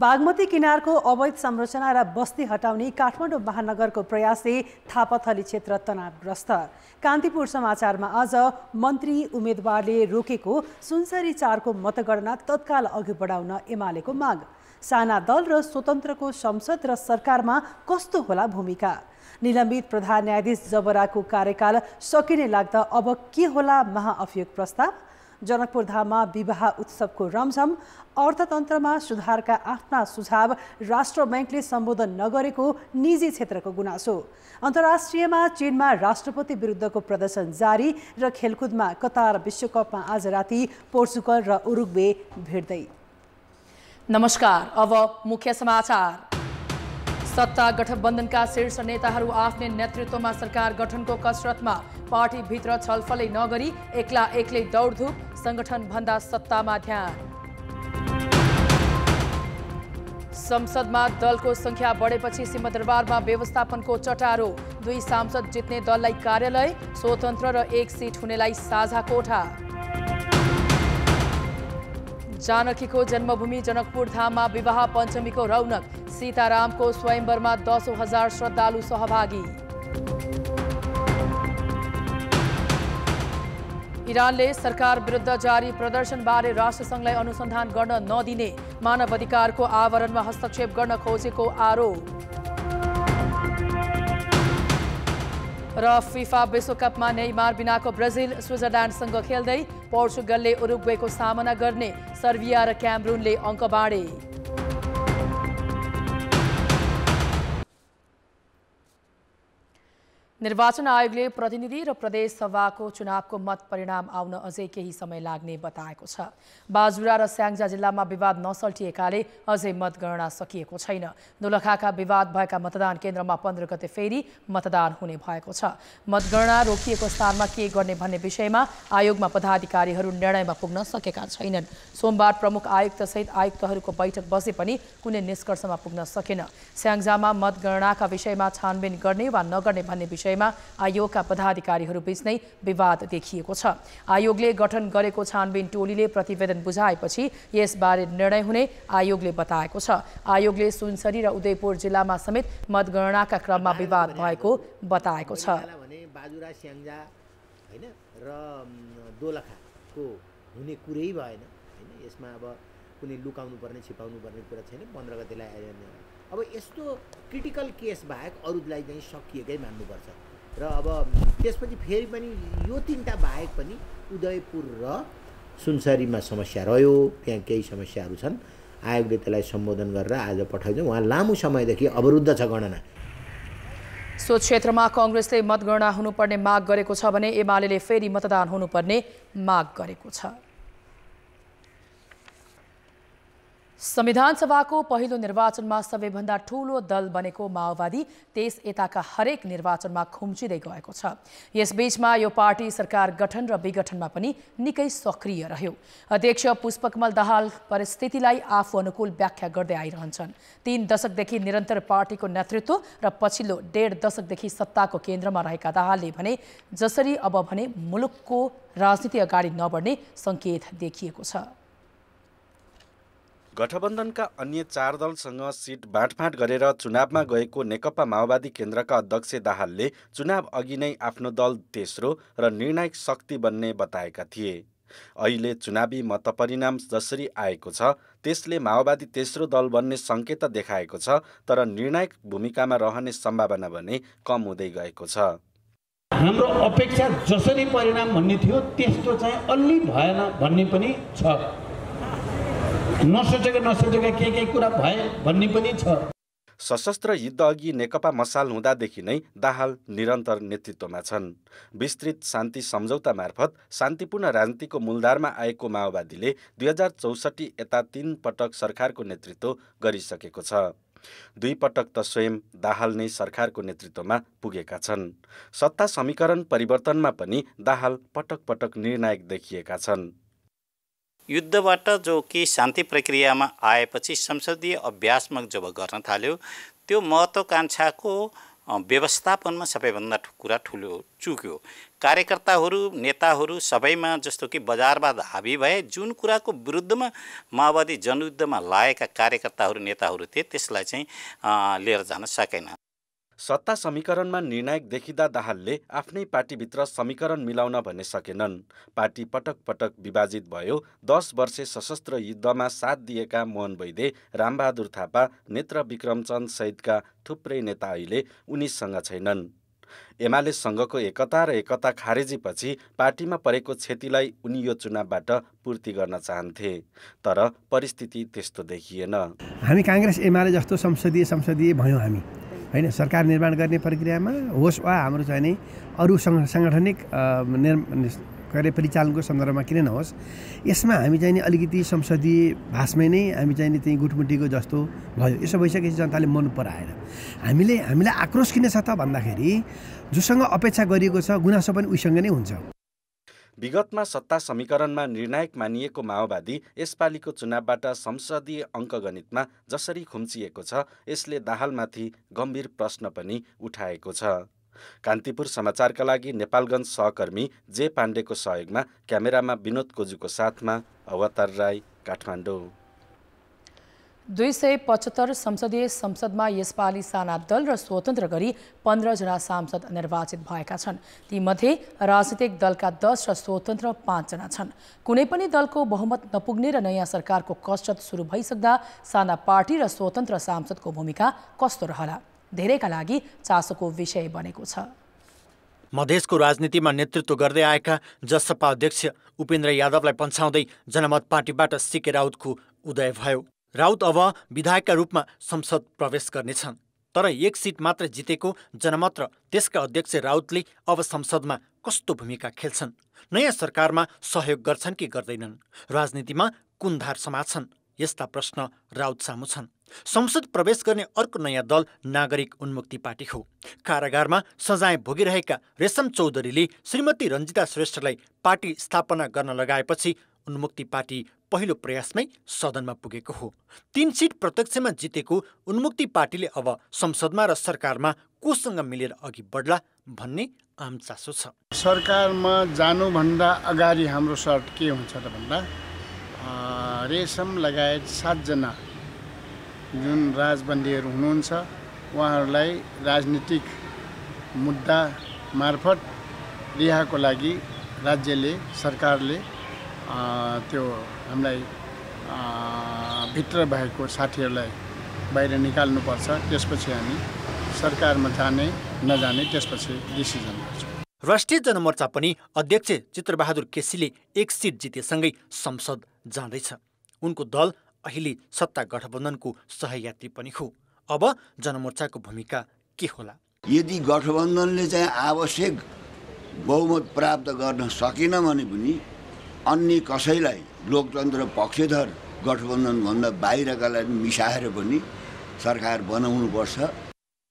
बागमती किनारको अवैध संरचना र बस्ती हटाउने काठमाडौँ महानगरको प्रयासले थापाथली क्षेत्र तनावग्रस्त। कान्तिपुर समाचारमा आज मन्त्री उम्मेदवारले रोकेको सुनसरी 4 को मतगणना तत्काल अघि बढाउन एमालेको माग। साना दल र स्वतन्त्रको संसद र सरकारमा कस्तो होला भूमिका? निलम्बित प्रधान न्यायाधीश जबराको कार्यकाल सकिने लाग्दा अब के होला महाअभियोग प्रस्ताव? जनकपुर धाममा विवाह उत्सवको रमझम। अर्थतन्त्रमा सुधारका आफ्ना सुझाव राष्ट्र बैंकले सम्बोधन नगरेको निजी क्षेत्रको गुनासो। अन्तर्राष्ट्रियमा चीनमा राष्ट्रपति विरुद्धको प्रदर्शन जारी र खेलकुदमा कतार विश्वकपमा आज राति पोर्चुगल र उरुग्वे भिड्दै। नमस्कार, अब मुख्य समाचार। सत्ता गठबन्धनका शीर्ष नेताहरू आफ्नै नेतृत्वमा सरकार गठनको कसरतमा। पार्टीभित्र छलफलै नगरी एक्लै दौडधुप, संगठनभन्दा सत्तामा ध्यान। संसदमा दलको संख्या बढेपछि सिंहदरबारमा व्यवस्थापनको चटारो। 2 सांसद जित्ने दललाई कार्यालय, स्वतन्त्र र 1 सिट हुनेलाई साझा कोठा। जानकीको जन्मभूमि जनकपुर धाममा विवाह पञ्चमीको रौनक। सीतारामको स्वयंवरमा 10,000 श्रद्धालु सहभागी। इरानले सरकार विरुद्ध जारी प्रदर्शनबारे राष्ट्रसङ्घलाई अनुसन्धान गर्न नदिने, मानव अधिकारको आवरणमा हस्तक्षेप गर्न खोजेको आरोप। र फिफा विश्वकपमा नेइमार बिनाको ब्राजिल स्विजरल्यान्डसँग खेल्दै। पोर्चुगलले उरुग्वेको सामना गर्ने, सर्बिया र क्यामरूनले अङ्क बाँडे। निर्वाचन आयोगले प्रतिनिधि र प्रदेश सभाको चुनावको मत परिणाम आउन अझै केही समय लाग्ने बताएको छ। बाजुरा र स्याङ्जा जिल्लामा विवाद नसल्टिएकाले अझै मतगणना सकिएको छैन। दोलखाका विवाद भएका मतदान केन्द्रमा 15 गते फेरि मतदान हुने भएको छ। मतगणना रोकिएको स्थानमा के गर्ने भन्ने विषयमा आयोगमा पदाधिकारीहरू निर्णयमा पुग्न सकेका छैनन्। सोमबार प्रमुख आयुक्तसहित आयुक्तहरूको बैठक बसे पनि कुनै निष्कर्षमा पुग्न सकेन। स्याङ्जामा मतगणनाका विषयमा छानबिन गर्ने वा नगर्ने भन्ने विषयमा आयोगका पदाधिकारीहरू बीच नै विवाद देखिएको छ। आयोगले गठन गरेको छानबिन टोलीले प्रतिवेदन बुझाएपछि यसबारे निर्णय हुने आयोगले बताएको छ। आयोगले सुनसरी र उदयपुर जिल्लामा समेत मतगणनाका क्रममा विवाद भएको बताएको छ। बाजुरा स्याङ्जा हैन र दोलखाको हुने कुरै भएन हैन। यसमा अब कुनै लुकाउनु पर्ने छिपाउनु पर्ने कुरा छैन। 15 गतेलाई अब यस्तो क्रिटिकल केस बाहेक अरूलाई चाहिँ सकिएकै मान्नुपर्छ। र अब त्यसपछि फेरि पनि यो 3टा बाहेक पनि उदयपुर र सुनसरीमा समस्या रह्यो। त्यहाँ केही समस्याहरू छन्। आयोगले त्यसलाई सम्बोधन गरेर आज पठाइदियो। उहाँ लामो समयदेखि अवरुद्ध छ गणना। सो क्षेत्रमा कांग्रेसले मतगणना हुनुपर्ने माग गरेको छ भने एमालेले फेरि मतदान हुनुपर्ने माग गरेको छ। संविधान सभाको पहिलो निर्वाचनमा सबैभन्दा ठूलो दल बनेको माओवादी त्यस यताका हरेक निर्वाचनमा खुम्चिँदै गएको छ। यसबीचमा यो पार्टी सरकार गठन र विघटनमा पनि निकै सक्रिय रह्यो। अध्यक्ष पुष्पकमल दाहाल परिस्थितिलाई आफू अनुकूल व्याख्या गर्दै आइरहन्छन्। 3 दशकदेखि निरन्तर पार्टीको नेतृत्व र पछिल्लो 1.5 दशकदेखि सत्ताको केन्द्रमा रहेका दाहालले भने जसरी अब भने मुलुकको राजनीति अगाडि नबढ्ने संकेत देखिएको छ। गठबन्धनका अन्य 4 दलसँग सिट बाँडफाँड गरेर चुनावमा गएको नेकपा माओवादी केन्द्रका अध्यक्ष दाहालले चुनाव अघि नै आफ्नो दल तेस्रो र निर्णायक शक्ति बन्ने बताएका थिए। अहिले चुनावी मतपरिणाम जसरी आएको छ त्यसले माओवादी तेस्रो दल बन्ने सङ्केत देखाएको छ, तर निर्णायक भूमिकामा रहने सम्भावना भने कम हुँदै गएको छ। हाम्रो अपेक्षा जसरी परिणाम भन्ने थियो त्यस्तो चाहिँ अलि भएन भन्ने पनि छ। नसोचेका के कुरा भए भन्ने पनि छ। सशस्त्र युद्ध अघि नेकपा मसाल हुँदादेखि नै दाहाल निरन्तर नेतृत्वमा छन्। विस्तृत शान्ति सम्झौता मार्फत शान्तिपूर्ण राजनीतिको मूलधारमा आएको माओवादीले 2064 यता 3 पटक सरकारको नेतृत्व गरिसकेको छ। 2 पटक त स्वयं दाहाल नै सरकारको नेतृत्वमा पुगेका छन्। सत्ता समीकरण परिवर्तनमा पनि दाहाल पटक पटक निर्णायक देखिएका छन्। युद्धबाट जो कि शान्ति प्रक्रियामा आएपछि संसदीय अभ्यासमा जब गर्न थाल्यो त्यो महत्त्वाकांक्षाको व्यवस्थापनमा सबैभन्दा कुरा ठुलो चुक्यो। कार्यकर्ताहरू नेताहरू सबैमा जस्तो कि बजारवाद हाबी भए जुन कुराको विरुद्धमा माओवादी जनयुद्धमा लागेका कार्यकर्ताहरू नेताहरू थिए त्यसलाई चाहिँ लिएर जान सकेन। सत्ता समीकरणमा निर्णायक देखिँदा दाहालले आफ्नै पार्टीभित्र समीकरण मिलाउन भन्ने सकेनन्। पार्टी पटक पटक विभाजित भयो। 10 वर्षे सशस्त्र युद्धमा साथ दिएका मोहन वैद्य, रामबहादुर थापा, नेत्र विक्रमचन्द सहितका थुप्रै नेता अहिले उनीसँग छैनन्। एमालेसँगको एकता र एकता खारेजीपछि पार्टीमा परेको क्षतिलाई उनी यो चुनावबाट पूर्ति गर्न चाहन्थे, तर परिस्थिति त्यस्तो देखिएन। हामी काङ्ग्रेस एमाले जस्तो संसदीय भयौँ हामी, होइन? सरकार निर्माण गर्ने प्रक्रियामा होस् वा हाम्रो चाहिँ नि अरू साङ्गठनिक परिचालनको सन्दर्भमा किन नहोस्, यसमा हामी चाहिँ नि अलिकति संसदीय भाषमै नै हामी चाहिँ नि त्यही गुटमुटीको जस्तो भयो। यसो भइसकेपछि जनताले मन पराएन। हामीलाई आक्रोश किन छ त भन्दाखेरि जोसँग अपेक्षा गरिएको छ गुनासो पनि उसँग नै हुन्छ। विगतमा सत्ता समीकरणमा निर्णायक मानिएको माओवादी यसपालिको चुनावबाट संसदीय अङ्कगणितमा जसरी खुम्चिएको छ यसले दाहालमाथि गम्भीर प्रश्न पनि उठाएको छ। कान्तिपुर समाचारका लागि नेपालगञ्ज सहकर्मी जे पाण्डेको सहयोगमा क्यामेरामा विनोद कोजुको साथमा अवतार राई, काठमाडौँ। 275 संसदीय संसदमा यसपालि साना दल र स्वतन्त्र गरी 15 जना सांसद निर्वाचित भएका छन्। तीमध्ये राजनीतिक दलका 10 र स्वतन्त्र 5 जना छन्। कुनै पनि दलको बहुमत नपुग्ने र नयाँ सरकारको कसरत सुरु भइसक्दा साना पार्टी र स्वतन्त्र सांसदको भूमिका कस्तो रहला, धेरैका लागि चासोको विषय बनेको छ। मधेसको राजनीतिमा नेतृत्व गर्दै आएका जसपा अध्यक्ष उपेन्द्र यादवलाई पन्छाउँदै जनमत पार्टीबाट सीके राउतको उदय भयो। राउत अब विधायकका रूपमा संसद प्रवेश गर्नेछन्, तर एक सिट मात्र जितेको जनमत र त्यसका अध्यक्ष राउतले अब संसदमा कस्तो भूमिका खेल्छन्? नयाँ सरकारमा सहयोग गर्छन् कि गर्दैनन्? राजनीतिमा कुन धार समात्छन्? यस्ता प्रश्न राउत सामु छन्। संसद प्रवेश गर्ने अर्को नयाँ दल नागरिक उन्मुक्ति पार्टी हो। कारागारमा सजाय भोगिरहेका रेशम चौधरीले श्रीमती रञ्जिता श्रेष्ठलाई पार्टी स्थापना गर्न लगाएपछि उन्मुक्ति पार्टी पहिलो प्रयासमै सदनमा पुगेको हो। 3 सिट प्रत्यक्षमा जितेको उन्मुक्ति पार्टीले अब संसदमा र सरकारमा कोसँग मिलेर अघि बढ्ला भन्ने आम चासो छ। सरकारमा जानुभन्दा अगाडि हाम्रो सर्ट के हुन्छ त भन्दा रेशम लगायत 7 जना जुन राजबन्दीहरू हुनुहुन्छ उहाँहरूलाई राजनीतिक मुद्दा मार्फत रिहाको लागि राज्यले सरकारले त्यो हामीलाई भित्र भएको साथीहरूलाई बाहिर निकाल्नुपर्छ। त्यसपछि हामी सरकारमा जाने नजाने त्यसपछि डिसिजन गर्छौँ। राष्ट्रिय जनमोर्चा पनि अध्यक्ष चित्रबहादुर केसीले 1 सिट जितेसँगै संसद जाँदैछ। उनको दल अहिले सत्ता गठबन्धनको सहयात्री पनि हो। अब जनमोर्चाको भूमिका के होला? यदि गठबन्धनले चाहिँ आवश्यक बहुमत प्राप्त गर्न सकेन भने पनि अन्य कसैलाई लोकतन्त्र पक्षधर गठबन्धनभन्दा बाहिरकालाई मिसाएर पनि सरकार बनाउनुपर्छ।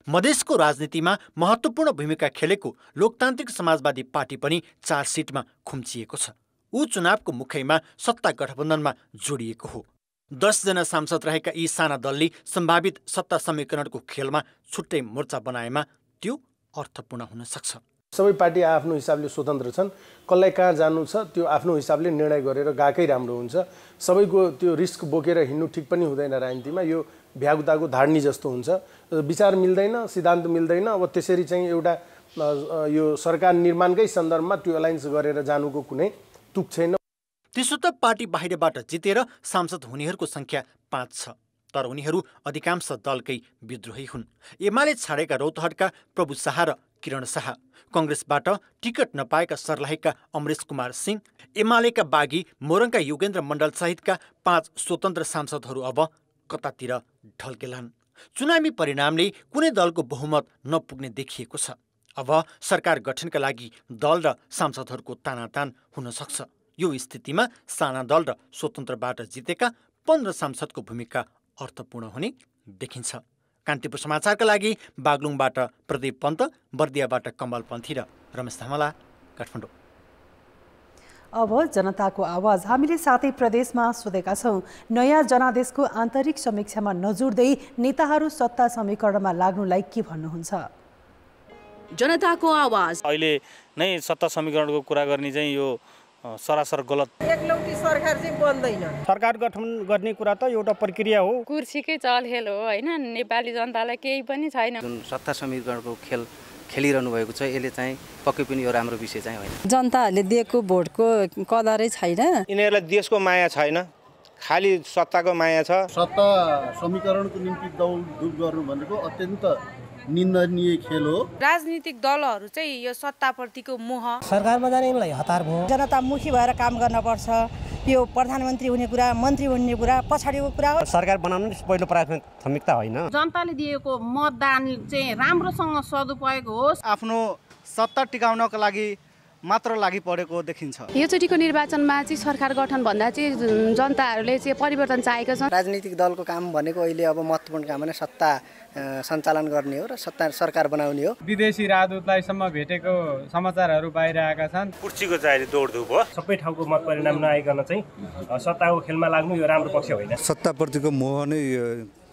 मधेसको राजनीतिमा महत्त्वपूर्ण भूमिका खेलेको लोकतान्त्रिक समाजवादी पार्टी पनि 4 सिटमा खुम्चिएको छ। ऊ चुनावको मुखैमा सत्ता गठबन्धनमा जोडिएको हो। 10 जना सांसद रहेका यी साना दलले सम्भावित सत्ता समीकरणको खेलमा छुट्टै मोर्चा बनाएमा त्यो अर्थपूर्ण हुन सक्छ। सबै पार्टी आफ्नो हिसाबले स्वतन्त्र छन्। कसलाई कहाँ जानु छ त्यो आफ्नो हिसाबले निर्णय गरेर गएकै राम्रो हुन्छ। सबैको त्यो रिस्क बोकेर हिँड्नु ठिक पनि हुँदैन। राजनीतिमा यो भ्यागुताको धाड्नी जस्तो हुन्छ। विचार मिल्दैन, सिद्धान्त मिल्दैन। अब त्यसरी चाहिँ एउटा यो सरकार निर्माणकै सन्दर्भमा त्यो एलायन्स गरेर जानुको कुनै तुक छैन। त्यसो त पार्टी बाहिरबाट जितेर सांसद हुनेहरूको संख्या 5 छ, तर उनीहरू अधिकांश दलकै विद्रोही हुन्। एमाले छाडेका रौतहटका प्रभु शाह र किरण शाह, कङ्ग्रेसबाट टिकट नपाएका सर्लाहीका अमरेश कुमार सिंह, एमालेका बागी मोरङका योगेन्द्र मण्डल सहितका 5 स्वतन्त्र सांसदहरू अब कतातिर ढल्केलान्। चुनावी परिणामले कुनै दलको बहुमत नपुग्ने देखिएको छ। अब सरकार गठनका लागि दल र सांसदहरूको तानातान हुन सक्छ। यो स्थितिमा साना दल र स्वतन्त्रबाट जितेका 15 सांसदको भूमिका अर्थपूर्ण हुने देखिन्छ। कान्तिपुर समाचारका लागि बागलुङबाट प्रदीप पन्त, बर्दियाबाट कमल पन्थी र रमेश धमला, काठमाडौँ। अब जनताको आवाज हामीले साथै प्रदेशमा सोधेका छौँ। नयाँ जनादेशको आन्तरिक समीक्षामा नजुर्दै नेताहरू सत्ता समीकरणमा लाग्नुलाई के भन्नुहुन्छ? जनताको आवाज। अहिले नै सत्ता समीकरणको कुरा गर्ने चाहिँ यो सरासर गलत। एकलौटी सरकार चाहिँ बन्दैन। सरकार गठन गर्ने कुरा त एउटा प्रक्रिया हो, कुर्सीकै चलखेल हो हैन। नेपाली जनतालाई केही पनि छैन। जुन सत्ता समीकरणको खेल खेलिरहनु भएको छ यसले चाहिँ पक्कै पनि यो राम्रो विषय चाहिँ होइन। जनताहरूले दिएको भोटको कदरै छैन। यिनीहरूलाई देशको माया छैन, खालि सत्ताको माया छ। सत्ता समीकरणको निम्ति दौडधुप गर्नु भनेको अत्यन्त निन्दनीय खेल हो। राजनीतिक दलहरू चाहिँ यो सत्ताप्रतिको मोह। सरकारमा जानेलाई हतार भयो। जनतामुखी भएर काम गर्न पर्छ। यो प्रधानमन्त्री हुने कुरा, मन्त्री हुने कुरा पछाडिको कुरा हो। सरकार बनाउनु पहिलो प्राथमिकता होइन। जनताले दिएको मतदान चाहिँ राम्रोसँग सदुपयोग होस्। आफ्नो सत्ता टिकाउनको लागि मात्र लागि परेको देखिन्छ। योचोटिको निर्वाचनमा चाहिँ सरकार गठन भन्दा चाहिँ जनताहरूले चाहिँ परिवर्तन चाहेका छन्। राजनीतिक दलको काम भनेको अहिले अब महत्त्वपूर्ण काम भने सत्ता सञ्चालन गर्ने हो र सत्ता सरकार बनाउने हो। विदेशी राजदूतलाई सम्म भेटेको समाचारहरू बाहिर आएका छन्। कुर्सीको चाहिँ दौडधुप हो। सबै ठाउँको मत परिणाम नआइकन चाहिँ सत्ताको खेलमा लाग्नु यो राम्रो पक्ष होइन। सत्ताप्रतिको मोह नै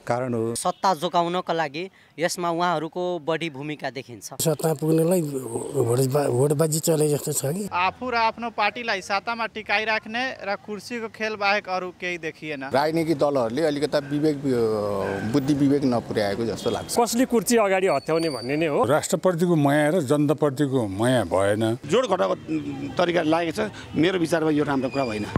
कारण हो। सत्ता जोगाउनको लागि यसमा उहाँहरूको बढी भूमिका देखिन्छ। सत्ता पुग्नलाई भोटबाजी चले जस्तो छ कि आफू र आफ्नो पार्टीलाई सत्तामा टिकाइराख्ने र कुर्सीको खेल बाहेक अरू केही देखिएन। राजनीतिक दलहरूले अलिकता बुद्धि विवेक नपुर्याएको जस्तो लाग्छ। कसले कुर्सी अगाडि हत्याउने भन्ने नै हो। राष्ट्रप्रतिको माया र जनताप्रतिको माया भएन। जोड घटाको तरिका लागेको छ। मेरो विचारमा यो राम्रो कुरा होइन।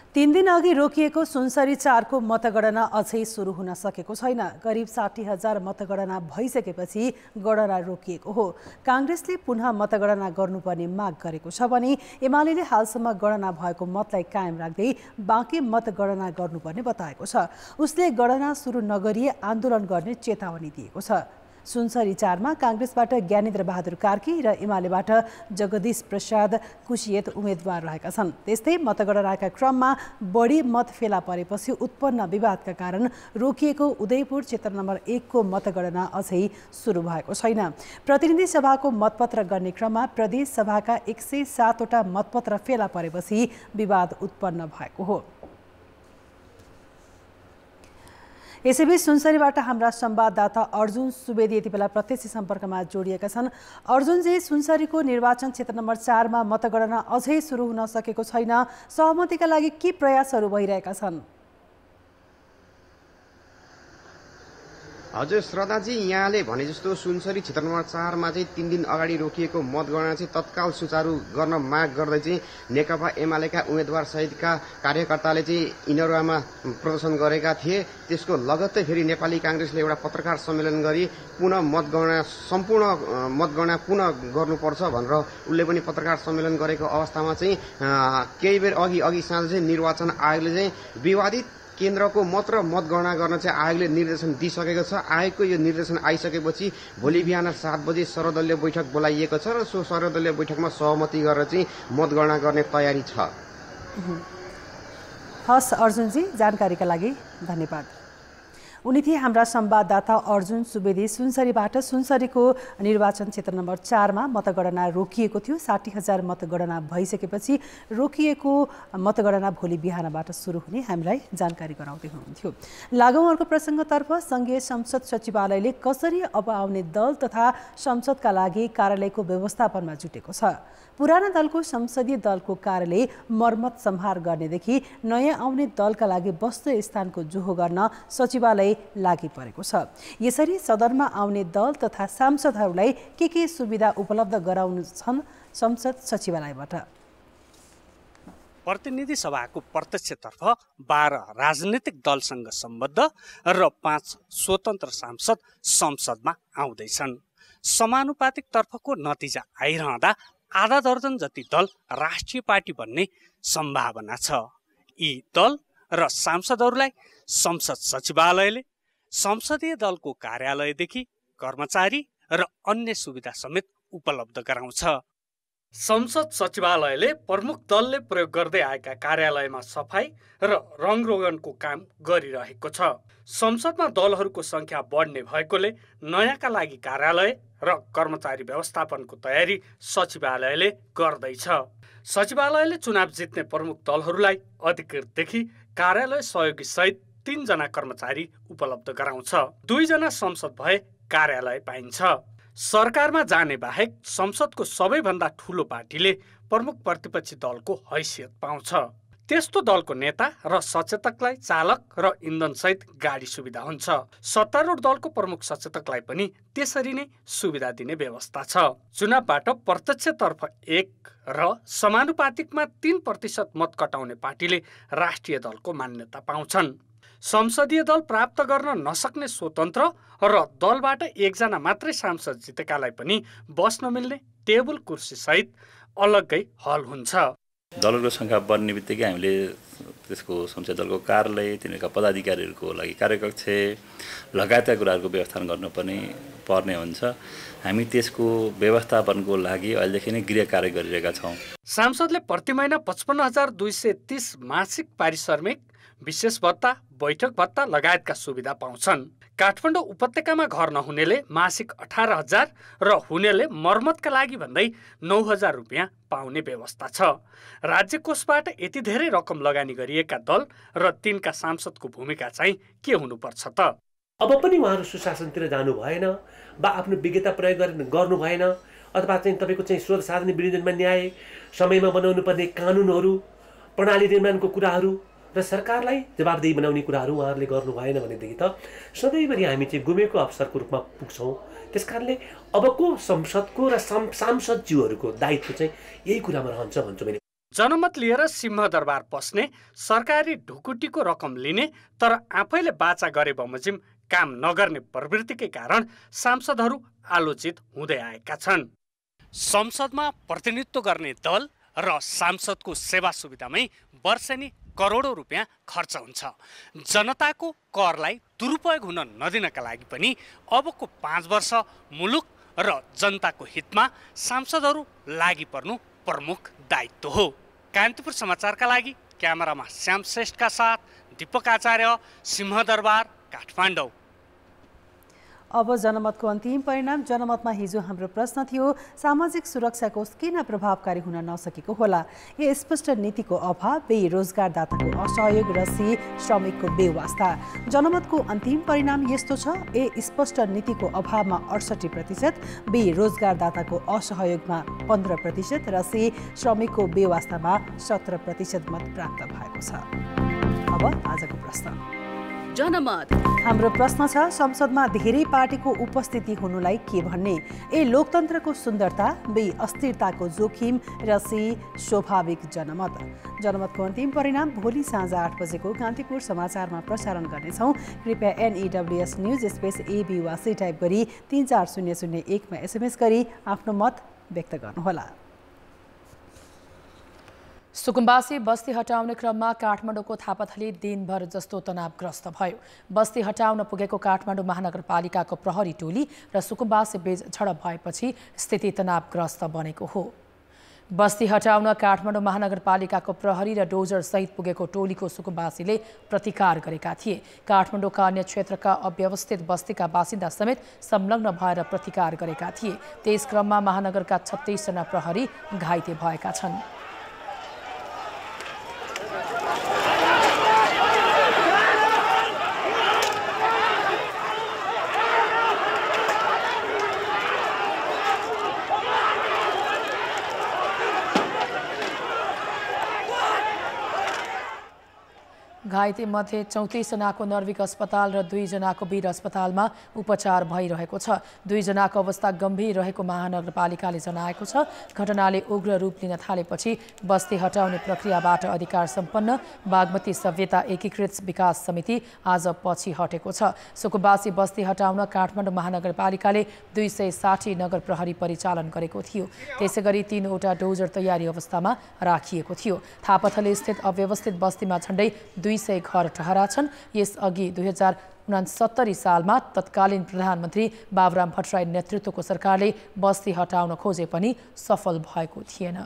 3 दिन अघि रोकिएको सुनसरी 4 को मतगणना अझै सुरु हुन सकेको छैन। करिब 60,000 मतगणना भइसकेपछि गणना रोकिएको हो। कांग्रेसले पुनः मतगणना गर्नुपर्ने माग गरेको छ भने एमालेले हालसम्म गणना भएको मतलाई कायम राख्दै बाँकी मतगणना गर्नुपर्ने बताएको छ। उसले गणना सुरु नगरी आन्दोलन गर्ने चेतावनी दिएको छ। सुनसरी 4 मा कांग्रेसबाट ज्ञानेन्द्र बहादुर कार्की र एमालेबाट जगदीश प्रसाद कुशियत उम्मेदवार रहेका छन्। त्यस्तै मतगणनाका क्रममा बढी मत फेला परेपछि उत्पन्न विवादका कारण रोकिएको उदयपुर क्षेत्र नम्बर 1 को मतगणना अझै सुरु भएको छैन। प्रतिनिधि सभाको मतपत्र गर्ने क्रममा प्रदेश सभाका 107 वटा मतपत्र फेला परेपछि विवाद उत्पन्न भएको हो। यसैबीच सुनसरीबाट हाम्रा संवाददाता अर्जुन सुवेदी यति बेला प्रत्यक्ष सम्पर्कमा जोडिएका छन्। अर्जुनजी, सुनसरीको निर्वाचन क्षेत्र नम्बर 4 मा मतगणना अझै सुरु हुन सकेको छैन। सहमतिका लागि के प्रयासहरू भइरहेका छन्? हजुर श्रद्धाजी, यहाँले भने जस्तो सुनसरी क्षेत्र नम्बर 4 मा चाहिँ 3 दिन अगाडि रोकिएको मतगणना चाहिँ तत्काल सुचारू गर्न माग गर्दै चाहिँ नेकपा एमालेका उम्मेदवार सहितका कार्यकर्ताले चाहिँ इनरुवामा प्रदर्शन गरेका थिए। त्यसको लगत्तै फेरि नेपाली कांग्रेसले एउटा पत्रकार सम्मेलन गरी पुनः सम्पूर्ण मतगणना पुनः गर्नुपर्छ भनेर उसले पनि पत्रकार सम्मेलन गरेको अवस्थामा चाहिँ केही बेर अघि साँझ चाहिँ निर्वाचन आयोगले चाहिँ विवादित केन्द्रको मात्र मतगणना गर्न चाहिँ आयोगले निर्देशन दिइसकेको छ। आयोगको यो निर्देशन आइसकेपछि भोलि बिहान 7 बजे सर्वदलीय बैठक बोलाइएको छ र सो सर्वदलीय बैठकमा सहमति गरेर चाहिँ मतगणना गर्ने तयारी छ। हस् अर्जुनजी, जानकारीका लागि धन्यवाद। उनी थिए हाम्रा संवाददाता अर्जुन सुवेदी। सुनसरीबाट सुनसरीको निर्वाचन क्षेत्र नम्बर 4 मा मतगणना रोकिएको थियो। 60,000 मतगणना भइसकेपछि रोकिएको मतगणना भोलि बिहानबाट सुरु हुने हामीलाई जानकारी गराउँदै हुनुहुन्थ्यो। लागौँ अर्को प्रसङ्गतर्फ। संघीय संसद सचिवालयले कसरी अब आउने दल तथा संसदका लागि कार्यालयको व्यवस्थापनमा जुटेको छ। पुराना दलको संसदीय दलको कार्यालय मर्मत सम्हार गर्नेदेखि नयाँ आउने दलका लागि वस्तु स्थानको जोहो गर्न सचिवालय लागि परेको छ। यसरी सदनमा आउने दल तथा सांसदहरूलाई के सुविधा उपलब्ध गराउनु छन् संसद सचिवालयबाट? प्रतिनिधि सभाको प्रत्यक्षतर्फ 12 राजनीतिक दलसँग सम्बद्ध र 5 स्वतन्त्र सांसद संसदमा आउँदैछन्। समानुपातिक तर्फको नतिजा आइरहँदा आधा दर्जन जति दल राष्ट्रिय पार्टी बन्ने सम्भावना छ। यी दल र सांसदहरूलाई संसद सचिवालयले संसदीय दलको कार्यालयदेखि कर्मचारी र अन्य सुविधा समेत उपलब्ध गराउँछ। संसद सचिवालयले प्रमुख दलले प्रयोग गर्दै आएका कार्यालयमा सफाई र रङरोगनको काम गरिरहेको छ। संसदमा दलहरूको संख्या बढ्ने भएकोले नयाँका लागि कार्यालय र कर्मचारी व्यवस्थापनको तयारी सचिवालयले गर्दैछ। सचिवालयले चुनाव जित्ने प्रमुख दलहरूलाई अधिकृतदेखि कार्यालय सहयोगी सहित 3 जना कर्मचारी उपलब्ध गराउँछ। 2 जना संसद भए कार्यालय पाइन्छ। सरकारमा जाने बाहेक संसदको सबैभन्दा ठूलो पार्टीले प्रमुख प्रतिपक्षी दलको हैसियत पाउँछ। त्यस्तो दलको नेता र सचेतकलाई चालक र इन्धनसहित गाडी सुविधा हुन्छ। सत्तारूढ दलको प्रमुख सचेतकलाई पनि त्यसरी नै सुविधा दिने व्यवस्था छ। चुनावबाट प्रत्यक्षतर्फ 1 र समानुपातिकमा 3% मत कटाउने पार्टीले राष्ट्रिय दलको मान्यता पाउँछन्। संसदीय दल प्राप्त गर्न नसक्ने स्वतन्त्र र दलबाट 1 जना मात्रै सांसद जितेकालाई पनि बस्न मिल्ने टेबल कुर्सी सहित अलग्गै हल हुन्छ। दलको सङ्ख्या बढ्ने बित्तिकै हामीले त्यसको संसदीय दलको कार्यालय, तिनीहरूका पदाधिकारीहरूको लागि कार्यकक्ष लगायतका कुराहरूको व्यवस्थापन पर्ने हुन्छ। हामी त्यसको व्यवस्थापनको लागि अहिलेदेखि नै गृह कार्य गरिरहेका छौँ। सांसदले प्रति महिना 55,230 मासिक पारिश्रमिक, विशेष भत्ता, बैठक भत्ता लगायतका सुविधा पाउँछन्। काठमाडौँ उपत्यकामा घर नहुनेले मासिक 18,000 र हुनेले मर्मतका लागि भन्दै 9,000 रुपियाँ पाउने व्यवस्था छ। राज्य कोषबाट यति धेरै रकम लगानी गरिएका दल र तिनका सांसदको भूमिका चाहिँ के हुनुपर्छ त? अब पनि उहाँहरू सुशासनतिर जानु भएन वा आफ्नो विज्ञता प्रयोग गर्नु भएन, अथवा चाहिँ तपाईँको चाहिँ स्रोत साधन विनियोजनमा न्याय, समयमा बनाउनु पर्ने कानुनहरू, प्रणाली निर्माणको कुराहरू र सरकारलाई जवाबदेही बनाउने कुराहरू उहाँहरूले गर्नु भएन भनेदेखि त सधैँभरि हामी चाहिँ गुमेको अवसरको रूपमा पुग्छौँ। त्यसकारणले अबको संसदको र सांसदज्यूहरूको दायित्व चाहिँ यही कुरामा रहन्छ भन्छु मैले। जनमत लिएर सिंहदरबार पस्ने, सरकारी ढुकुटीको रकम लिने तर आफैले बाचा गरे बमोजिम काम नगर्ने प्रवृत्तिकै कारण सांसदहरू आलोचित हुँदै आएका छन्। संसदमा प्रतिनिधित्व गर्ने दल र सांसदको सेवा सुविधामै वर्षेनी करोडौं रुपियाँ खर्च हुन्छ। जनताको करलाई दुरुपयोग हुन नदिनका लागि पनि अबको 5 वर्ष मुलुक र जनताको हितमा सांसदहरू लागि पर्नु प्रमुख दायित्व हो। कान्तिपुर समाचारका लागि क्यामेरामा श्याम श्रेष्ठका साथ दीपक आचार्य, सिंहदरबार, काठमाडौँ। अब जनमतको अन्तिम परिणाम। जनमतमा हिजो हाम्रो प्रश्न थियो, सामाजिक सुरक्षा कोष किन प्रभावकारी हुन नसकेको होला? ए स्पष्ट नीतिको अभाव, बे रोजगारदाताको असहयोग र सी श्रमिकको बेवास्ता। जनमतको अन्तिम परिणाम यस्तो छ, ए स्पष्ट नीतिको अभावमा 68%, बे रोजगारदाताको असहयोगमा 15% र सी श्रमिकको बेवास्तामा 17% मत प्राप्त भएको छ। अब आजको प्रश्न जनमत। हाम्रो प्रश्न छ, संसदमा धेरै पार्टीको उपस्थिति हुनुलाई के भन्ने? ए लोकतन्त्रको सुन्दरता, बी अस्थिरताको जोखिम र सी स्वाभाविक जनमत। जनमतको अन्तिम परिणाम भोलि साँझ 8 बजेको कान्तिपुर समाचारमा प्रसारण गर्नेछौँ। कृपया NEWS न्युज स्पेस AB वा सी टाइप गरी 34001 मा SMS गरी आफ्नो मत व्यक्त गर्नुहोला। सुकुम्बासी बस्ती हटाउने क्रममा काठमाडौँको थापाथली दिनभर जस्तो तनावग्रस्त भयो। बस्ती हटाउन पुगेको काठमाडौँ महानगरपालिकाको प्रहरी टोली र सुकुम्बासी बीच झडप भएपछि स्थिति तनावग्रस्त बनेको हो। बस्ती हटाउन काठमाडौँ महानगरपालिकाको प्रहरी र डोजर सहित पुगेको टोलीको सुकुम्बासीले प्रतिकार गरेका थिए। काठमाडौँका अन्य क्षेत्रका अव्यवस्थित बस्तीका बासिन्दा समेत संलग्न भएर प्रतिकार गरेका थिए। त्यस क्रममा महानगरका 36 जना प्रहरी घाइते भएका छन्। घाइते मध्ये 34 जनाको नर्विक अस्पताल र 2 जनाको वीर अस्पतालमा उपचार भइरहेको छ। 2 जनाको अवस्था गम्भीर रहेको महानगरपालिकाले जनाएको छ। घटनाले उग्र रूप लिन थालेपछि बस्ती हटाउने प्रक्रियाबाट अधिकार सम्पन्न बागमती सभ्यता एकीकृत विकास समिति आज पछि हटेको छ। सुकुम्बासी बस्ती हटाउन काठमाडौँ महानगरपालिकाले 260 नगर प्रहरी परिचालन गरेको थियो। त्यसैगरी 3 वटा डोजर तयारी अवस्थामा राखिएको थियो। थापाथली स्थित अव्यवस्थित बस्तीमा झण्डै 200 घर ठहरा छन्। यसअघि 2069 सालमा तत्कालीन प्रधानमन्त्री बाबुराम भट्टराई नेतृत्वको सरकारले बस्ती हटाउन खोजे पनि सफल भएको थिएन।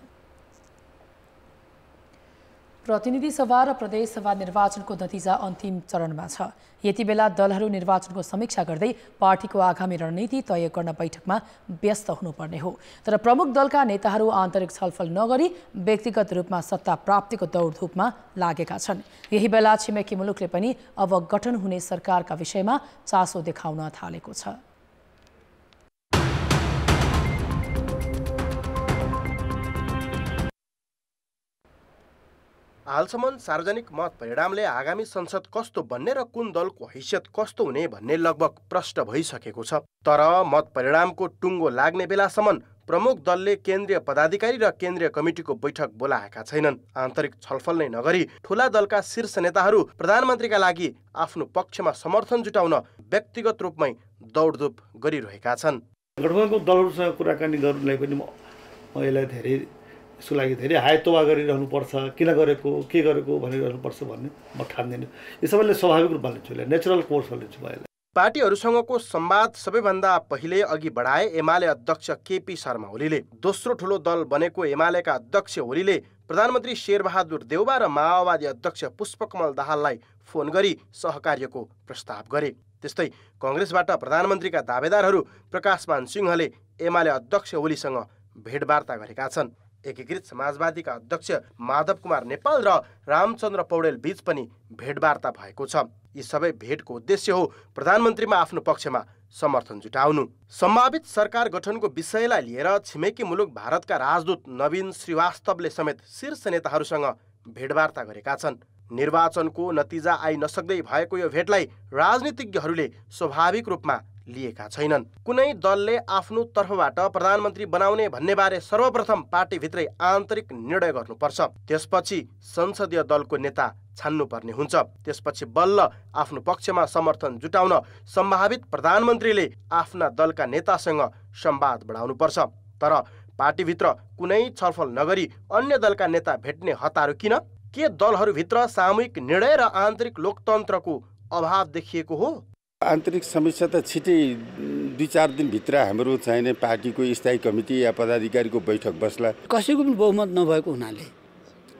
प्रतिनिधि सभा र प्रदेश सभा निर्वाचनको नतिजा अन्तिम चरणमा छ। यति बेला दलहरू निर्वाचनको समीक्षा गर्दै पार्टीको आगामी रणनीति तय गर्न बैठकमा व्यस्त हुनुपर्ने हो। तर प्रमुख दलका नेताहरू आन्तरिक छलफल नगरी व्यक्तिगत रूपमा सत्ता प्राप्तिको दौडधुपमा लागेका छन्। यही बेला छिमेकी मुलुकले पनि अब गठन हुने सरकारका विषयमा चासो देखाउन थालेको छ। हालसम्म सार्वजनिक मत परिणामले आगामी संसद कस्तो बन्ने र कुन दलको हैसियत कस्तो हुने भन्ने लगभग प्रष्ट भइसकेको छ। तर मत परिणामको टुङ्गो लाग्ने बेलासम्म प्रमुख दलले केन्द्रीय पदाधिकारी र केन्द्रीय कमिटीको बैठक बोलाएका छैनन्। आन्तरिक छलफल नै नगरी ठूला दलका शीर्ष नेताहरू प्रधानमन्त्रीका लागि आफ्नो पक्षमा समर्थन जुटाउन व्यक्तिगत रूपमै दौडधुप गरिरहेका छन्। गठबन्धनको दलहरूसँग कुराकानी गर्नलाई पनि म यसलाई धेरै यसको लागि धेरै हायतोवा गरिरहनुपर्छ, किन गरेको के गरेको भनिरहनुपर्छ भन्ने म ठान्दिनँ। यो सबैले स्वाभाविक रूपमा लिन्छु, नेचुरल कोर्समा लिन्छु मैले। पार्टीहरूसँगको संवाद सबैभन्दा पहिले अघि बढाए एमाले अध्यक्ष केपी शर्मा ओलीले। दोस्रो ठूलो दल बनेको एमालेका अध्यक्ष ओलीले प्रधानमन्त्री शेरबहादुर देउबा र माओवादी अध्यक्ष पुष्पकमल दाहाललाई फोन गरी सहकार्यको प्रस्ताव गरे। त्यस्तै कांग्रेसबाट प्रधानमन्त्रीका दावेदारहरू प्रकाशमान सिंहले एमाले अध्यक्ष ओलीसँग भेटवार्ता गरेका छन्। एकीकृत समाजवादीका अध्यक्ष माधव कुमार नेपाल र रामचन्द्र पौडेल बीच पनि भेटवार्ता भएको छ। यी सबै भेटको उद्देश्य हो प्रधानमन्त्रीमा आफ्नो पक्षमा समर्थन जुटाउनु। सम्भावित सरकार गठनको विषयलाई लिएर छिमेकी मुलुक भारतका राजदूत नवीन श्रीवास्तवले समेत शीर्ष नेताहरूसँग भेटवार्ता गरेका छन्। निर्वाचनको नतिजा आइ नसक्दै भएको यो भेटलाई राजनीतिज्ञहरूले स्वाभाविक रूपमा लिएका छैनन्। कुनै दलले आफ्नो तर्फबाट प्रधानमन्त्री बनाउने भन्ने बारे सर्वप्रथम पार्टीभित्रै आन्तरिक निर्णय गर्नुपर्छ। त्यसपछि संसदीय दलको नेता छान्नुपर्ने हुन्छ। त्यसपछि बल्ल आफ्नो पक्षमा समर्थन जुटाउन सम्भावित प्रधानमन्त्रीले आफ्ना दलका नेतासँग संवाद बढाउनुपर्छ। तर पार्टीभित्र कुनै छलफल नगरी अन्य दलका नेता भेट्ने हतारो किन? के दलहरूभित्र सामूहिक निर्णय र आन्तरिक लोकतन्त्रको अभाव देखिएको हो? आन्तरिक समस्या त छिटै 2-4 दिनभित्र हाम्रो चाहिने पार्टीको स्थायी कमिटी या पदाधिकारीको बैठक बस्ला। कसैको पनि बहुमत नभएको हुनाले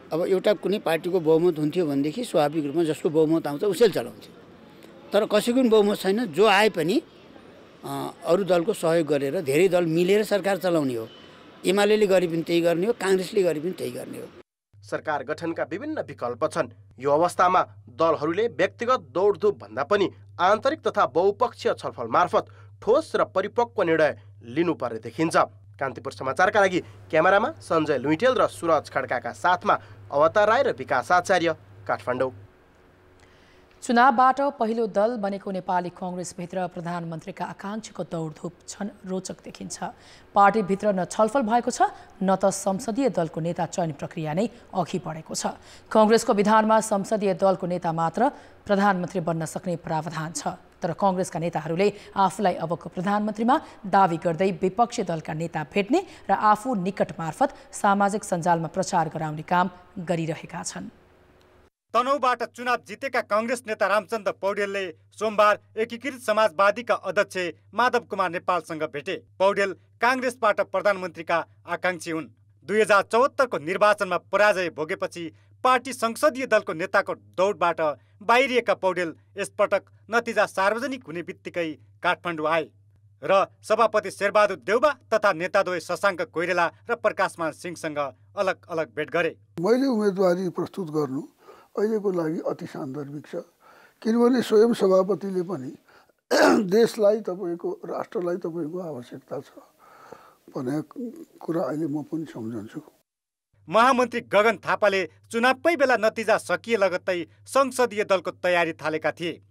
अब एउटा कुनै पार्टीको बहुमत हुन्थ्यो भनेदेखि स्वाभाविक रूपमा जसको बहुमत आउँछ उसैले चलाउँथ्यो। तर कसैको पनि बहुमत छैन। जो आए पनि अरू दलको सहयोग गरेर धेरै दल मिलेर सरकार चलाउने हो। एमालेले गरे पनि त्यही गर्ने हो, काङ्ग्रेसले गरे पनि त्यही गर्ने हो। सरकार गठनका विभिन्न विकल्प छन्। यो अवस्थामा दलहरूले व्यक्तिगत दौडधुप भन्दा पनि आन्तरिक तथा बहुपक्षीय छलफल मार्फत ठोस र परिपक्व निर्णय लिनुपर्ने देखिन्छ। कान्तिपुर समाचारका लागि क्यामेरामा सञ्जय लुइटेल र सुरज खड्काका साथमा अवतार राई र विकास आचार्य, काठमाडौँ। चुनावबाट पहिलो दल बनेको नेपाली कांग्रेसभित्र प्रधानमन्त्रीका आकांक्षाको दौडधुप छन् रोचक देखिन्छ। पार्टीभित्र न छलफल भएको छ न त संसदीय दलको नेता चयन प्रक्रिया नै अघि बढेको छ। कांग्रेसको विधानमा संसदीय दलको नेता मात्र प्रधानमन्त्री बन्न सक्ने प्रावधान छ। तर कांग्रेसका नेताहरूले आफूलाई अबको प्रधानमन्त्रीमा दावी गर्दै विपक्षी दलका नेता भेट्ने र आफू निकट मार्फत सामाजिक सञ्जालमा प्रचार गराउने काम गरिरहेका छन्। तनहुँबाट चुनाव जितेका कांग्रेस नेता रामचन्द्र पौडेलले सोमबार एकीकृत समाजवादीका अध्यक्ष माधव कुमार नेपालसँग भेटे। पौडेल कांग्रेसबाट प्रधानमन्त्रीका आकांक्षी हुन्। 2074 को निर्वाचनमा पराजय भोगेपछि पार्टी संसदीय दलको नेताको दौडबाट बाहिरिएका पौडेल यसपटक नतिजा सार्वजनिक हुने बित्तिकै काठमाडौँ आए र सभापति शेरबहादुर देउबा तथा नेताद्वय शशाङ्क कोइराला र प्रकाशमान सिंहसँग अलग अलग भेट गरे। मैले उम्मेदवारी प्रस्तुत गर्नु अहिलेको लागि अति सान्दर्भिक छ, किनभने स्वयं सभापतिले पनि देशलाई तपाईँको राष्ट्रलाई तपाईँको आवश्यकता छ भन्ने कुरा अहिले म पनि सम्झन्छु। महामन्त्री गगन थापाले चुनावकै बेला नतिजा सकिए लगत्तै संसदीय दलको तयारी थालेका थिए।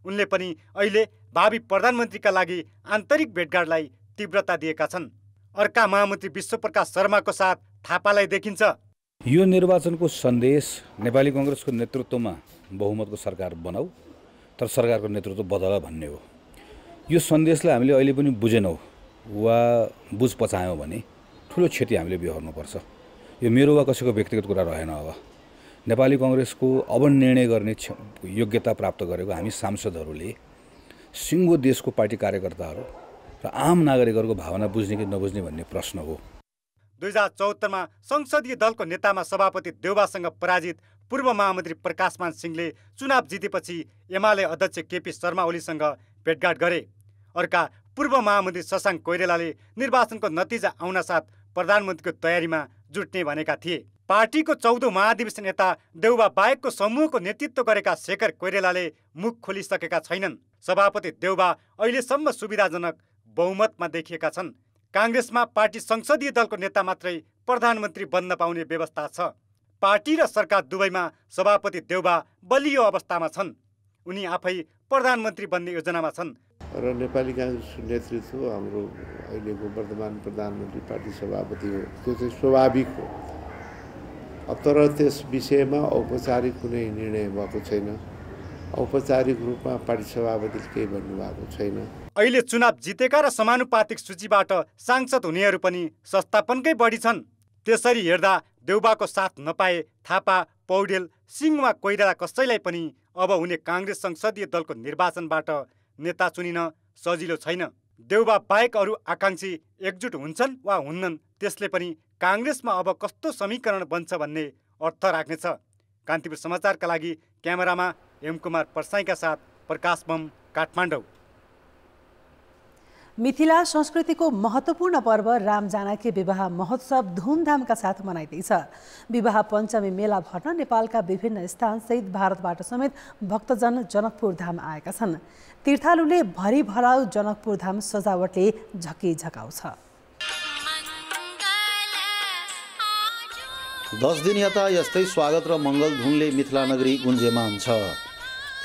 उनले पनि अहिले भावी प्रधानमन्त्रीका लागि आन्तरिक भेटघाटलाई तीव्रता दिएका छन्। अर्का महामन्त्री विश्वप्रकाश शर्माको साथ थापालाई देखिन्छ। यो निर्वाचनको सन्देश नेपाली कांग्रेसको नेतृत्वमा बहुमतको सरकार बनाऊ तर सरकारको नेतृत्व बदल भन्ने हो। यो सन्देशलाई हामीले अहिले पनि बुझेनौँ वा बुझ पचायौँ भने ठुलो क्षति हामीले बिहोर्नुपर्छ। यो मेरो वा कसैको व्यक्तिगत कुरा रहेन। अब नेपाली कांग्रेसको अब निर्णय गर्ने योग्यता प्राप्त गरेको हामी सांसदहरूले सिङ्गो देशको पार्टी कार्यकर्ताहरू र आम नागरिकहरूको भावना बुझ्ने कि नबुझ्ने भन्ने प्रश्न हो। 2074 मा संसदीय दलको नेतामा सभापति देउबासँग पराजित पूर्व महामन्त्री प्रकाशमान सिंहले चुनाव जितेपछि एमाले अध्यक्ष केपी शर्मा ओलीसँग भेटघाट गरे। अर्का पूर्व महामन्त्री शशाङ्क कोइरालाले निर्वाचनको नतिजा आउनासाथ प्रधानमन्त्रीको तयारीमा जुट्ने भनेका थिए। पार्टीको 14औं महाधिवेशन यता देउबा बाहेकको समूहको नेतृत्व गरेका शेखर कोइरालाले मुख खोलिसकेका छैनन्। सभापति देउबा अहिलेसम्म सुविधाजनक बहुमतमा देखिएका छन्। काङ्ग्रेसमा पार्टी संसदीय दलको नेता मात्रै प्रधानमन्त्री बन्न पाउने व्यवस्था छ। पार्टी र सरकार दुवैमा सभापति देउबा बलियो अवस्थामा छन्। उनी आफै प्रधानमन्त्री बन्ने योजनामा छन् र नेपाली काङ्ग्रेस नेतृत्व हाम्रो अहिलेको वर्तमान प्रधानमन्त्री पार्टी सभापति हो। त्यो चाहिँ स्वाभाविक हो। तर त्यस विषयमा औपचारिक कुनै निर्णय भएको छैन। औपचारिक रूपमा पार्टी सभापतिले केही भन्नुभएको छैन। अहिले चुनाव जितेका र समानुपातिक सूचीबाट सांसद हुनेहरू पनि संस्थापनकै बढी छन्। त्यसरी हेर्दा देउबाको साथ नपाए थापा, पौडेल, सिंह वा कोइराला कसैलाई पनि अब हुने काङ्ग्रेस संसदीय दलको निर्वाचनबाट नेता चुनिन सजिलो छैन। देउबा बाहेक अरू आकाङ्क्षी एकजुट हुन्छन् वा हुन्नन्, त्यसले पनि काङ्ग्रेसमा अब कस्तो समीकरण बन्छ भन्ने अर्थ राख्नेछ। कान्तिपुर समाचारका लागि क्यामेरामा एम कुमार परसाईका साथ प्रकाश बम, काठमाडौँ। मिथिला संस्कृतिको महत्त्वपूर्ण पर्व राम जानकी विवाह महोत्सव धुमधामका साथ मनाइँदैछ। विवाह पञ्चमी मेला भर्न नेपालका विभिन्न स्थानसहित भारतबाट समेत भक्तजन जनकपुर धाम आएका छन्। तीर्थालुले भरिभराउ जनकपुर धाम सजावटले झकिझकाउँछ। 10 दिन यता यस्तै स्वागत र मङ्गल धुनले मिथिला नगरी गुन्जेमान छ।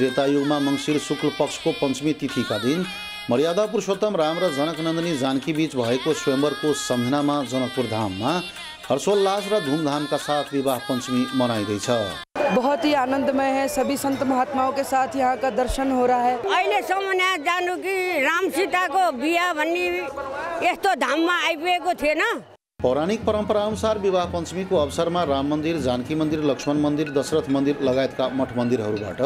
त्रेतायुगमा मङ्सिर शुक्ल पक्षको पञ्चमी तिथिका दिन मर्यादा पुरुषोत्तम राम र जनकनन्दनी जानकी बीच भएको स्वयंवरको सम्झनामा जनकपुर धाममा हर्षोल्लास र धूमधाम का साथ विवाह पंचमी मनाइँदैछ। बहुत ही आनंदमय है। सभी संत महात्माओं के साथ यहाँ का दर्शन हो रहा है। अहिलेसम्म यहाँ जानु कि राम सीताको बिहा भन्ने यस्तो धाममा आइपुगेको थिएन। पौराणिक परम्परा अनुसार विवाह पञ्चमीको अवसरमा राम मन्दिर, जानकी मन्दिर, लक्ष्मण मन्दिर, दशरथ मन्दिर लगायतका मठ मन्दिरहरूबाट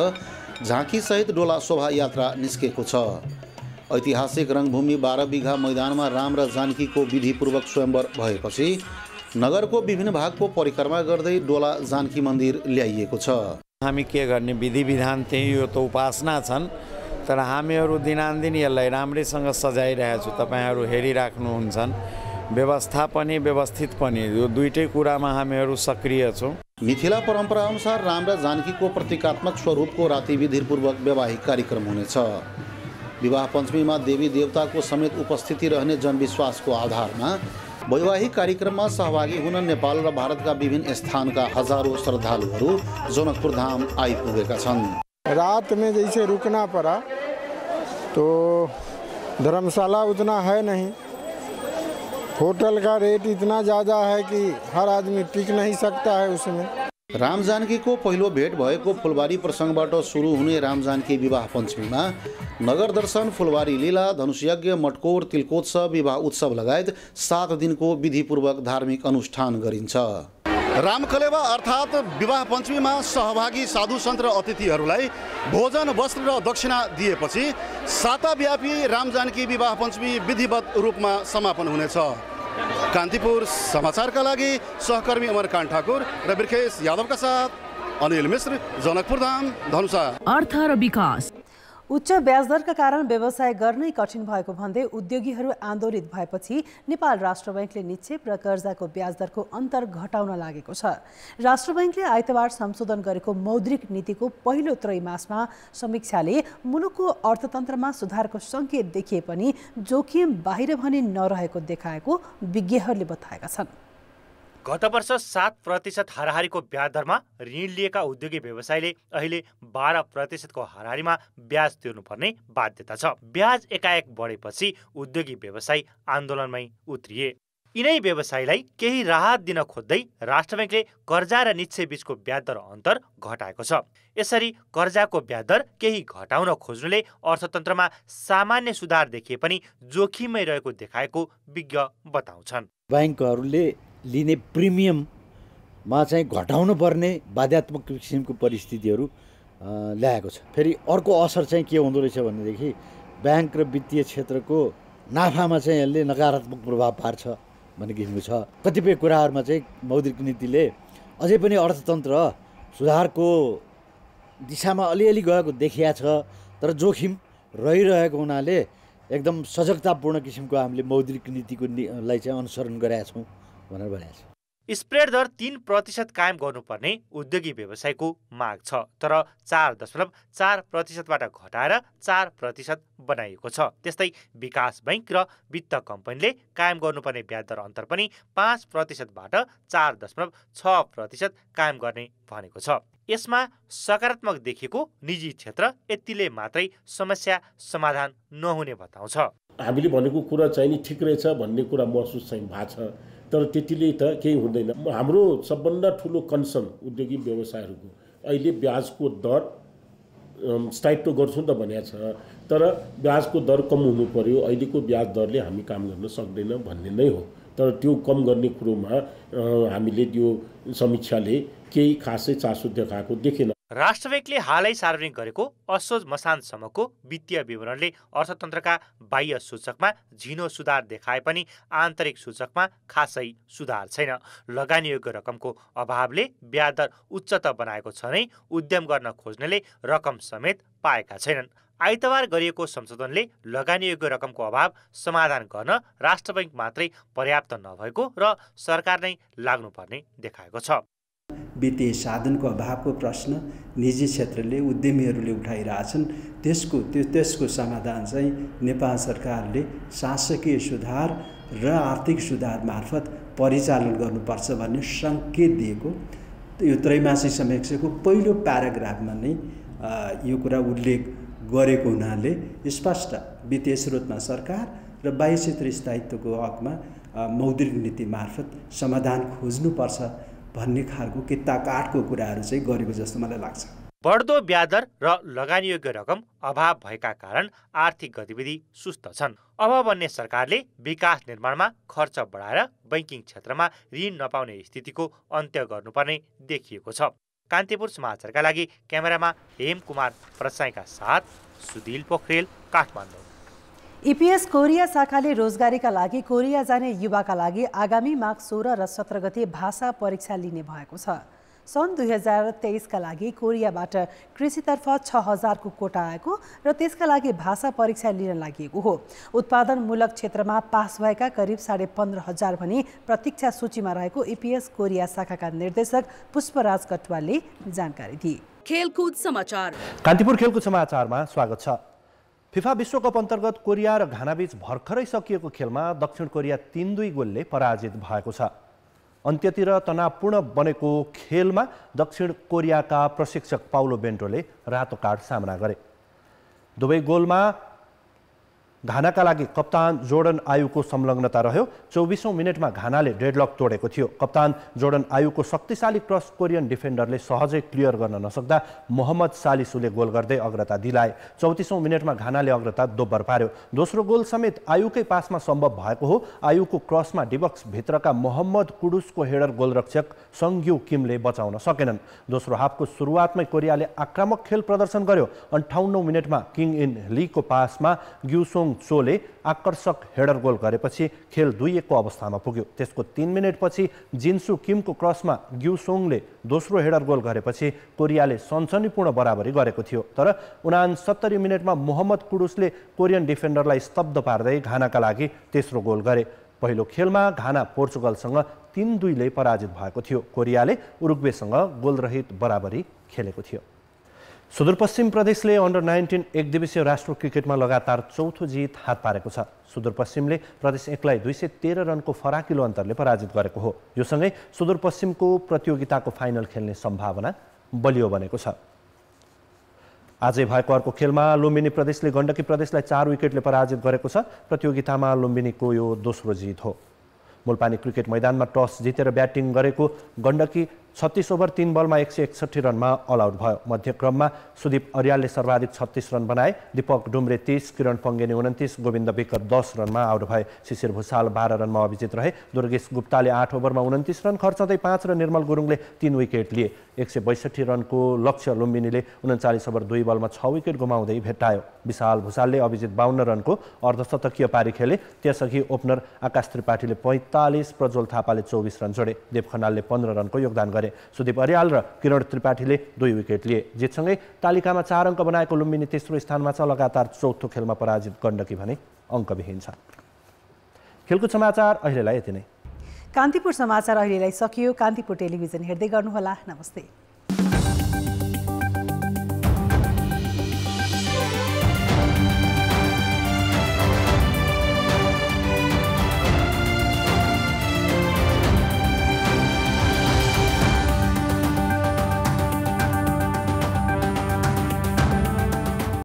झाँकी सहित डोला शोभा यात्रा निस्केको छ। ऐतिहासिक रङ्गभूमि 12 बिघा मैदानमा राम र जानकीको विधिपूर्वक स्वयंवर भएपछि नगरको विभिन्न भागको परिक्रमा गर्दै डोला जानकी मन्दिर ल्याइएको छ। हामी के गर्ने, विधि विधान त्यही यो त उपासना छन्, तर हामीहरू दिनानुदिन यसलाई राम्रैसँग सजाइरहेको छु। तपाईहरू हेरिराख्नुहुन्छन्। व्यवस्था पनि व्यवस्थित पनि, यो दुईटै कुरामा हामीहरू सक्रिय छौँ। मिथिला परम्परा अनुसार राम र जानकीको प्रतीकात्मक स्वरूपको राति विधिपूर्वक वैवाहिक कार्यक्रम हुनेछ। विवाह पञ्चमीमा देवी देवताको समेत उपस्थिति रहने जनविश्वासको आधारमा वैवाहिक कार्यक्रममा सहभागी हुन नेपाल र भारतका विभिन्न स्थानका हजारों श्रद्धालुहरू जनकपुर धाम आइपुगेका छन्। रात में जैसे रुकना पड़ा तो धर्मशाला उतना है नहीं, होटल का रेट इतना ज़्यादा है कि हर आदमी टिक नहीं सकता है उसमें। राम जानकी को पहिलो भेट भएको फुलबारी प्रसंगबाट सुरु हुने राम जानकी विवाह पञ्चमीमा नगर दर्शन, फुलबारी लीला, धनुषयज्ञ, मटकोर, तिलकोत्सव, विवाह उत्सव लगायत 7 दिनको विधिपूर्वक धार्मिक अनुष्ठान गरिन्छ। रामकलेवा अर्थात् विवाह पञ्चमीमा सहभागी साधु सन्त र अतिथिहरूलाई भोजन, वस्त्र र दक्षिणा दिएपछि साताव्यापी राम जानकी विवाह पञ्चमी विधिवत रूपमा समापन हुनेछ। कान्तिपुर समाचारका लागि सहकर्मी अमरकान्त ठाकुर र बिर्खेश यादवका साथ अनिल मिश्र, जनकपुर धाम, धनुषा। अर्थ र विकास। उच्च ब्याजदरका कारण व्यवसाय गर्नै कठिन भएको भन्दै उद्योगीहरू आन्दोलित भएपछि नेपाल राष्ट्र बैंकले निक्षेप र कर्जाको ब्याजदरको अन्तर घटाउन लागेको छ। राष्ट्र बैंकले आइतबार संशोधन गरेको मौद्रिक नीतिको पहिलो त्रैमासमा समीक्षाले मुलुकको अर्थतन्त्रमा सुधारको सङ्केत देखिए पनि जोखिम बाहिर भने नरहेको देखाएको विज्ञहरूले बताएका छन्। गत वर्ष 7% हाराहारीको ब्याज दरमा ऋण लिएका उद्योगी व्यवसायीले अहिले 12% को हाराहारीमा ब्याज तिर्नुपर्ने बाध्यता छ। ब्याज एकाएक बढेपछि उद्योगी व्यवसायी आन्दोलनमै उत्रिए। यिनै व्यवसायीलाई केही राहत दिन खोज्दै राष्ट्र बैंकले कर्जा र निक्षेप बीचको ब्याज दर अन्तर घटाएको छ। यसरी कर्जाको ब्याज दर केही घटाउन खोज्नुले अर्थतन्त्रमा सामान्य सुधार देखिए पनि जोखिममै रहेको देखाएको विज्ञ बताउँछन्। बैंकहरूले लिने प्रिमियममा चाहिँ घटाउनु पर्ने बाध्यात्मक किसिमको परिस्थितिहरू ल्याएको छ। फेरि अर्को असर चाहिँ के हुँदो रहेछ भनेदेखि ब्याङ्क र वित्तीय क्षेत्रको नाफामा चाहिँ यसले नकारात्मक प्रभाव पार्छ भन्ने किसिमको छ। कतिपय कुराहरूमा चाहिँ मौद्रिक नीतिले अझै पनि अर्थतन्त्र सुधारको दिशामा अलिअलि गएको देखिया छ, तर जोखिम रहिरहेको हुनाले एकदम सजगतापूर्ण किसिमको हामीले मौद्रिक नीतिको लाई चाहिँ अनुसरण गरेका छौँ भनेर भनेको छ। स्प्रेड दर 3% कायम गर्नुपर्ने उद्योगी व्यवसायको माग छ, तर 4.4%बाट घटाएर 4% बनाइएको छ। त्यस्तै विकास बैंक र वित्त कम्पनीले कायम गर्नुपर्ने ब्याज दर अन्तर पनि 5%बाट 4.6% कायम गर्ने भनेको छ। यसमा सकारात्मक देखिएको निजी क्षेत्र यतिले मात्रै समस्या समाधान नहुने बताउँछ। हामीले भनेको कुरा चाहिँ नि ठिक रहेछ भन्ने कुरा महसुस चाहिँ भएको छ, तर त्यतिले त केही हुँदैन। हाम्रो सबभन्दा ठुलो कन्सर्न उद्योगी व्यवसायहरूको अहिले ब्याजको दर स्थायित्व गर्छु त भनेको छ, तर ब्याजको दर कम हुनु पर्यो, अहिलेको ब्याज दरले हामी काम गर्न सक्दैन भन्ने नै हो। तर त्यो कम गर्ने कुरोमा हामीले त्यो समीक्षाले केही खासै चासो देखाएको देखेन। राष्ट्र ब्याङ्कले हालै सार्वजनिक गरेको असोज मसानसम्मको वित्तीय विवरणले अर्थतन्त्रका बाह्य सूचकमा झिनो सुधार देखाए पनि आन्तरिक सूचकमा खासै सुधार छैन। लगानीयोग्य रकमको अभावले ब्याज दर उच्च त बनाएको छ नै, उद्यम गर्न खोज्नेले रकम समेत पाएका छैनन्। आइतबार गरिएको संशोधनले लगानीयोग्य रकमको अभाव समाधान गर्न राष्ट्र ब्याङ्क मात्रै पर्याप्त नभएको र सरकार नै लाग्नुपर्ने देखाएको छ। वित्तीय साधनको अभावको प्रश्न निजी क्षेत्रले उद्यमीहरूले उठाइरहेछन्। त्यसको समाधान चाहिँ नेपाल सरकारले शासकीय सुधार र आर्थिक सुधार मार्फत परिचालन गर्नुपर्छ भन्ने सङ्केत दिएको यो त्रैमासिक समीक्षाको पहिलो प्याराग्राफमा नै यो कुरा उल्लेख गरेको हुनाले स्पष्ट वित्तीय स्रोतमा सरकार र बाह्य क्षेत्र स्थायित्वको हकमा मौद्रिक नीति मार्फत समाधान खोज्नुपर्छ भन्ने खालको किता काठको कुराहरू चाहिँ गरेको जस्तो मलाई लाग्छ। बढ्दो ब्याज दर र लगानीयोग्य रकम अभाव भएका कारण आर्थिक गतिविधि सुस्त छन्। अब बन्ने सरकारले विकास निर्माणमा खर्च बढाएर बैंकिङ क्षेत्रमा ऋण नपाउने स्थितिको अन्त्य गर्नुपर्ने देखिएको छ। कान्तिपुर समाचारका लागि क्यामेरामा हेम कुमार प्रसाईका साथ सुधिल पोखरेल, काठमाडौँ। इपिएस कोरिया शाखाले रोजगारीका लागि कोरिया जाने युवाका लागि आगामी माघ 16 र 17 गते भाषा परीक्षा लिने भएको छ। सन् 2023 का लागि कोरियाबाट कृषितर्फ 6000 को कोटा आएको र त्यसका लागि भाषा परीक्षा लिन लागि हो। उत्पादनमूलक क्षेत्रमा पास भएका करिब 15,500 भनी प्रतीक्षा सूचीमा रहेको इपिएस कोरिया शाखाका निर्देशक पुष्पराज कटुवालले जानकारी दिए। खेलकुद समाचार। कान्तिपुर खेलकुद समाचारमा स्वागत छ। फिफा विश्वकप अन्तर्गत कोरिया र घानाबीच भर्खरै सकिएको खेलमा दक्षिण कोरिया 3-2 गोलले पराजित भएको छ। अन्त्यतिर तनावपूर्ण बनेको खेलमा दक्षिण कोरियाका प्रशिक्षक पाउलो बेन्टोले रातो कार्ड सामना गरे। दुवै गोलमा घानाका लागि कप्तान जोर्डन आयुको संलग्नता रह्यो। 24औं मिनेटमा घानाले डेडलक तोडेको थियो। कप्तान जोर्डन आयुको शक्तिशाली क्रस कोरियन डिफेन्डरले सहजै क्लियर गर्न नसक्दा मोहम्मद सालिसुले गोल गर्दै अग्रता दिलाए। 34औं मिनेटमा घानाले अग्रता दोब्बर पार्यो। दोस्रो गोल समेत आयुकै पासमा सम्भव भएको हो। आयुको क्रसमा डिबक्स भित्रका मोहम्मद कुडुसको हेडर गोलरक्षक सङ्ग्यु किमले बचाउन सकेनन्। दोस्रो हाफको सुरुवातमै कोरियाले आक्रामक खेल प्रदर्शन गर्यो। 58औं मिनेटमा किङ इन लीको पासमा ग्युसोङ चोले आकर्षक हेडर गोल गरेपछि खेल 2-1 को अवस्थामा पुग्यो। त्यसको 3 मिनेटपछि जिन्सु किमको क्रसमा ग्युसोङले दोस्रो हेडर गोल गरेपछि कोरियाले सनसनीपूर्ण बराबरी गरेको थियो। तर 69 मिनेटमा मोहम्मद कुडुसले कोरियन डिफेन्डरलाई स्तब्ध पार्दै घानाका लागि तेस्रो गोल गरे। पहिलो खेलमा घाना पोर्चुगलसँग 3-2 ले पराजित भएको थियो। कोरियाले उरुग्वेसँग गोलरहित बराबरी खेलेको थियो। सुदूरपश्चिम प्रदेशले अन्डर 19 एकदिवसीय राष्ट्रिय क्रिकेटमा लगातार चौथो जित हात पारेको छ। सुदूरपश्चिमले प्रदेश 1 लाई 213 रनको फराकिलो अन्तरले पराजित गरेको हो। यो सँगै सुदूरपश्चिमको प्रतियोगिताको फाइनल खेल्ने सम्भावना बलियो बनेको छ। आजै भएको अर्को खेलमा लुम्बिनी प्रदेशले गण्डकी प्रदेशलाई 4 विकेटले पराजित गरेको छ। प्रतियोगितामा लुम्बिनीको यो दोस्रो जित हो। मुलपानी क्रिकेट मैदानमा टस जितेर ब्याटिङ गरेको गण्डकी 36 ओभर 3 बलमा 161 रनमा अल आउट भयो। मध्यक्रममा सुदीप अर्यालले सर्वाधिक 36 रन बनाए। दीपक डुम्रे 30, किरण पङ्गेनी 29, गोविन्द विकट 10 रनमा आउट भए। शिशिर भूषाल 12 रनमा अभिजित रहे। दुर्गेश गुप्ताले 8 ओभरमा 29 रन खर्चँदै 5 र निर्मल गुरुङले 3 विकेट लिए। 162 रनको लक्ष्य लुम्बिनीले 39 ओभर 2 बलमा 6 विकेट गुमाउँदै भेट्टायो। विशाल भूषालले अभिजित 52 रनको अर्धशतकीय पारी खेले। त्यसअघि ओपनर आकाश त्रिपाठीले 45, प्रज्वल थापाले 24 रन जोडे। देव खनालले 15 रनको योगदान गरे। गरे। सुदीप अर्याल र किरण त्रिपाठीले 2 विकेट लिए। जितसँगै तालिकामा 4 अङ्क बनाएको लुम्बिनी तेस्रो स्थानमा छ। लगातार चौथो खेलमा पराजित गण्डकी भने अङ्कविहीन छ। खेलकुद समाचार अहिलेलाई यति नै। कान्तिपुर समाचार अहिलेलाई सकियो। कान्तिपुर टेलिभिजन हेर्दै गर्नुहोला। नमस्ते।